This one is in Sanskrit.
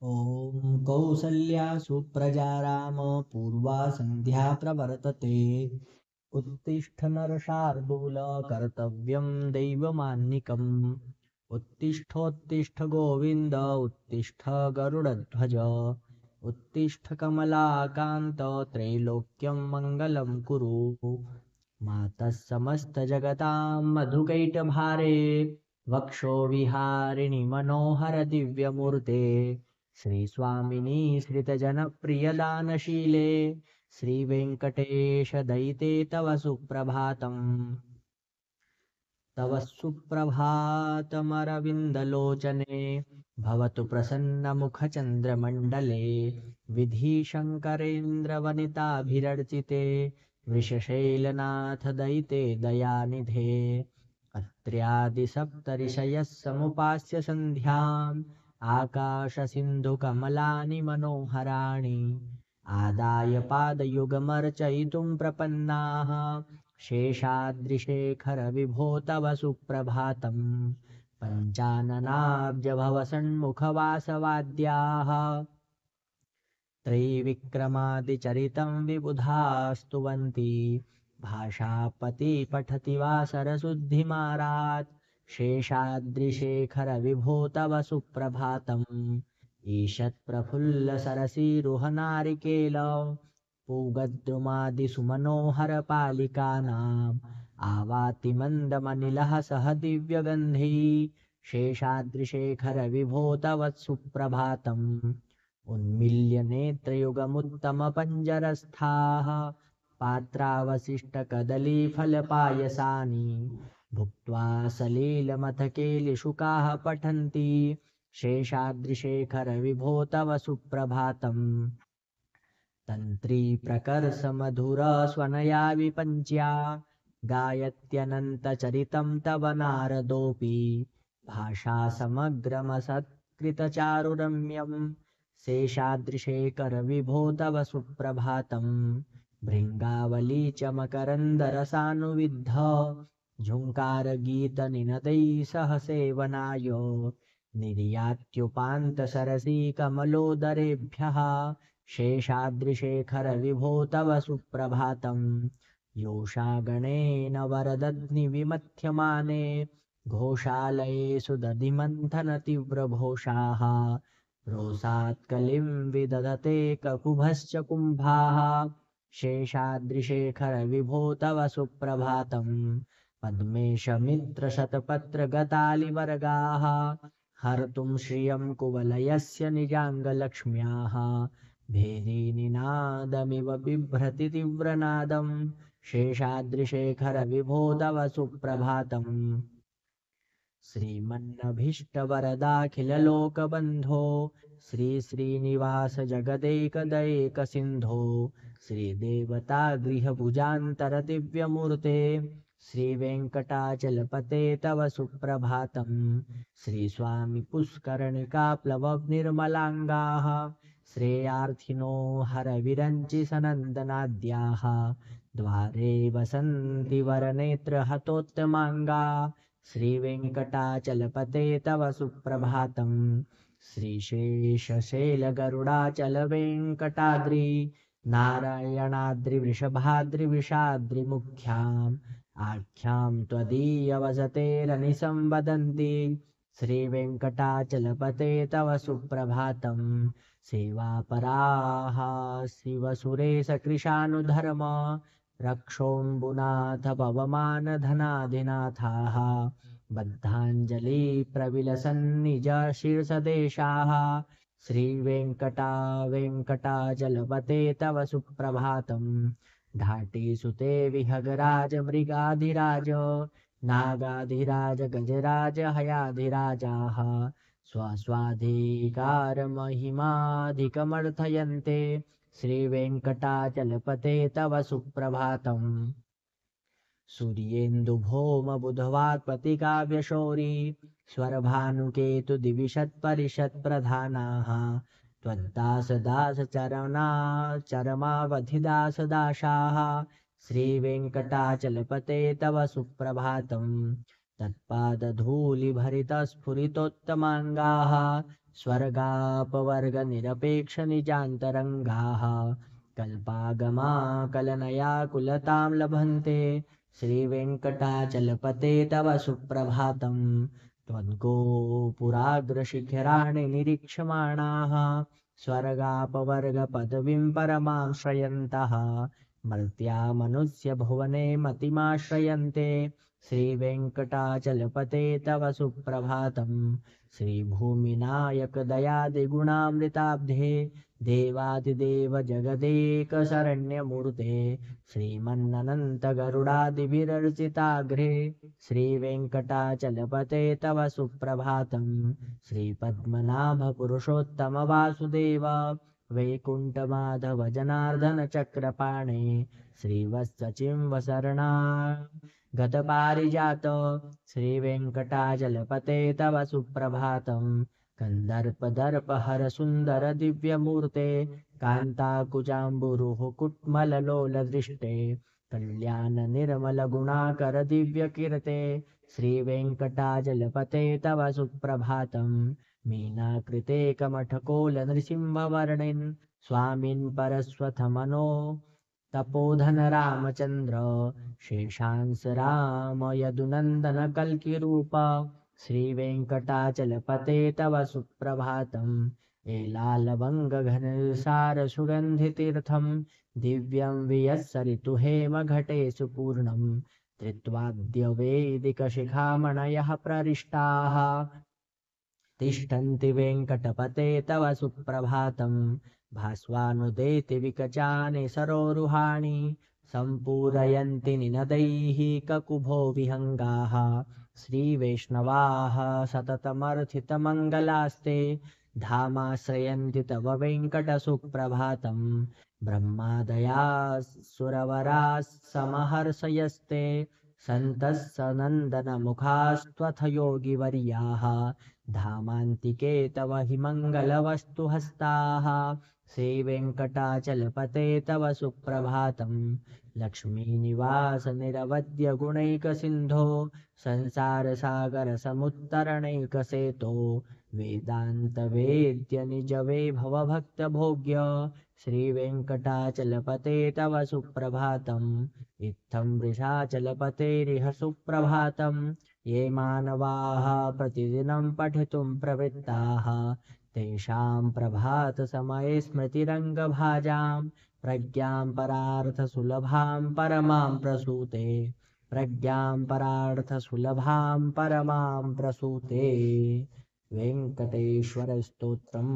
ॐ कौसल्या सुप्रजा राम पूर्वा सन्ध्या प्रवर्तते। उत्तिष्ठ नरशार्दूल कर्तव्यं दैवमान्निकम्। उत्तिष्ठोत्तिष्ठ गोविन्द उत्तिष्ठ गरुडध्वज। उत्तिष्ठ कमलाकान्त त्रैलोक्यं मङ्गलं कुरु। मातः समस्तजगतां मधुकैटभारे वक्षो विहारिणि मनोहर दिव्यमूर्ते। श्रीस्वामिनी श्रितजनप्रियदानशीले श्रीवेङ्कटेश दयिते तव सुप्रभातम्। तव सुप्रभातमरविन्दलोचने भवतु प्रसन्नमुखचन्द्रमण्डले। विधिशङ्करेन्द्रवनिताभिरर्चिते वृषशैलनाथ दयिते दयानिधे। अत्र्यादिसप्तऋषयः समुपास्य सन्ध्याम् आकाशसिन्धुकमलानि मनोहराणि आदाय पादयुगमर्चयितुं प्रपन्नाः शेषाद्रिशेखरविभो तव सुप्रभातम्। पञ्चाननाब्जभवसन्मुखवासवाद्याः त्रैविक्रमादिचरितं विबुधास्तुवन्ति भाषापति पठति वा सरशुद्धिमारात् शेषाद्रिशेखरविभो तव सुप्रभातम्। ईषत्प्रफुल्लसरसीरुहनारिकेल पूगद्रुमादिसुमनोहरपालिकानाम् आवाति मन्दमनिलः सह दिव्यगन्धै शेषाद्रिशेखरविभो तव सुप्रभातम्। उन्मील्य नेत्रयुगमुत्तमपञ्जरस्थाः पात्रावशिष्टकदलीफलपायसानि भुक्त्वा सलीलमथकेलिशुकाः पठन्ति शेषाद्रिशेखरविभो तव सुप्रभातम्। तन्त्री प्रकर्षमधुरस्वनया विपञ्च्या गायत्यनन्तचरितं तव नारदोऽपि भाषासमग्रमसत्कृतचारुरम्यं शेषाद्रिशेखरविभो तव सुप्रभातम्। भृङ्गावली च मकरन्दरसानुविद्ध झुङ्कारगीतनिनदैः सह सेवनाय निर्यात्युपान्तसरसीकमलोदरेभ्यः शेषाद्रिशेखरविभो तव सुप्रभातम्। योषागणेन वरदध्निविमथ्यमाने घोषालयेषु दधिमन्थनतीव्रघोषाः रोषात्कलिं विदधते ककुभश्च कुम्भाः शेषाद्रिशेखरविभो तव सुप्रभातम्। पद्मेशमित्रशतपत्रगतालिवर्गाः हर्तुं श्रियं कुवलयस्य निजाङ्गलक्ष्म्याः भेरीनिनादमिव बिभ्रति तीव्रनादं शेषाद्रिशेखरविभो तव सुप्रभातम्। श्रीमन्नभीष्टवरदाखिललोकबन्धो श्रीश्रीनिवास जगदेकदैकसिन्धो श्रीदेवतागृहभुजान्तरदिव्यमूर्ते श्रीवेङ्कटाचलपते तव सुप्रभातम्। श्रीस्वामी पुष्करणिकाप्लवनिर्मलाङ्गाः श्रेयार्थिनो हरविरञ्चि सनन्दनाद्याः द्वारे वसन्ति वरनेत्रहतोत्तमाङ्गा श्रीवेङ्कटाचलपते तव सुप्रभातम्। श्रीशेषशैलगरुडाचलवेङ्कटाद्रि नारायणाद्रिवृषभाद्रिविषाद्रिमुख्याम् आख्यां त्वदीयवसतेरनिशं वदन्ति श्रीवेङ्कटाचलपते तव सुप्रभातम्। सेवापराः शिवसुरेशकृशानुधर्म रक्षोऽम्बुनाथ पवमानधनाधिनाथाः बद्धाञ्जलिप्रविलसन्निजशीर्षदेशाः श्रीवेङ्कटाचलपते तव सुप्रभातम्। घाटीसुते विहगराज मृगाधिराज नागाधिराज गजराज हयाधिराजाः स्वस्वाधिकारमहिमाधिकमर्थयन्ते श्रीवेङ्कटाचलपते तव सुप्रभातम्। सूर्येन्दुभौमबुधवात्पतिकाव्यशौरी स्वरभानुकेतुदिविषत्परिषत्प्रधानाः त्वद्दासदासचरणाचरमावधिदासदासाः श्रीवेङ्कटाचलपते तव सुप्रभातम्। तत्पादधूलिभरितस्फुरितोत्तमाङ्गाः स्वर्गापवर्गनिरपेक्षनिजान्तरङ्गाः कल्पागमा कलनया कुलतां लभन्ते श्रीवेङ्कटाचलपते तव सुप्रभातम् त्वद्गोपुराग्रशिखराणि निरीक्ष्यमाणाः स्वर्गापवर्गपदवीं परमां श्रयन्तः मर्त्या मनुष्यभुवने मतिमाश्रयन्ते श्रीवेङ्कटाचलपते तव सुप्रभातम् श्रीभूमिनायकदयादिगुणामृताब्धे देवादिदेव जगदेकशरण्यमूर्ते श्रीमन्ननन्तगरुडादिभिरर्चिताग्रे श्रीवेङ्कटाचलपते तव सुप्रभातम् श्रीपद्मनाभपुरुषोत्तम वासुदेव वैकुण्ठमाधव जनार्दन चक्रपाणे श्रीवत्सचिंवसरणा गतपारिजात श्रीवेङ्कटाचलपते तव सुप्रभातम् कन्दर्पदर्पहर सुन्दर दिव्यमूर्ते कान्ताकुजाम्बुरुः कुट्मललोलदृष्टे कल्याण निर्मल गुणाकर दिव्यकीर्ते श्रीवेङ्कटाचलपते तव सुप्रभातम् मीनाकृते कमठकोल नृसिंहवर्णिन् स्वामिन् परस्वथ मनो तपोधन रामचन्द्र शेषांस राम यदुनन्दन कल्किरूप श्रीवेङ्कटाचलपते तव सुप्रभातम् एलालवङ्गघनसार सुगन्धितीर्थं दिव्यं वियत्सरितुहेमघटेषु पूर्णं त्रित्वाद्यवैदिकशिखामणयः प्ररिष्टाः तिष्ठन्ति वेङ्कटपते तव सुप्रभातम् भास्वानुदेति विकचानि सरोरुहाणि सम्पूरयन्ति निनदैः ककुभो विहङ्गाः श्रीवैष्णवाः सततमर्थितमङ्गलास्ते धामाश्रयन्ति तव वेङ्कटसुप्रभातम् ब्रह्मादयाः समहर्षयस्ते सन्तः सनन्दनमुखास्त्वथ योगिवर्याः धामान्तिके तव हि मङ्गलवस्तुहस्ताः श्रीवेङ्कटाचलपते तव सुप्रभातम् लक्ष्मीनिवास निरवद्य गुणैकसिन्धो संसारसागरसमुत्तरणैकसेतो वेदान्तवेद्य निजवैभवभक्तभोग्य श्रीवेङ्कटाचलपते तव सुप्रभातम् इत्थं वृषाचलपतेरिह सुप्रभातम् ये मानवाः प्रतिदिनं पठितुं प्रवृत्ताः तेषां प्रभातसमये स्मृतिरङ्गभाजां प्रज्ञां परार्थसुलभां परमां प्रसूते प्रज्ञां परार्थसुलभां परमां प्रसूते वेङ्कटेश्वरस्तोत्रम्।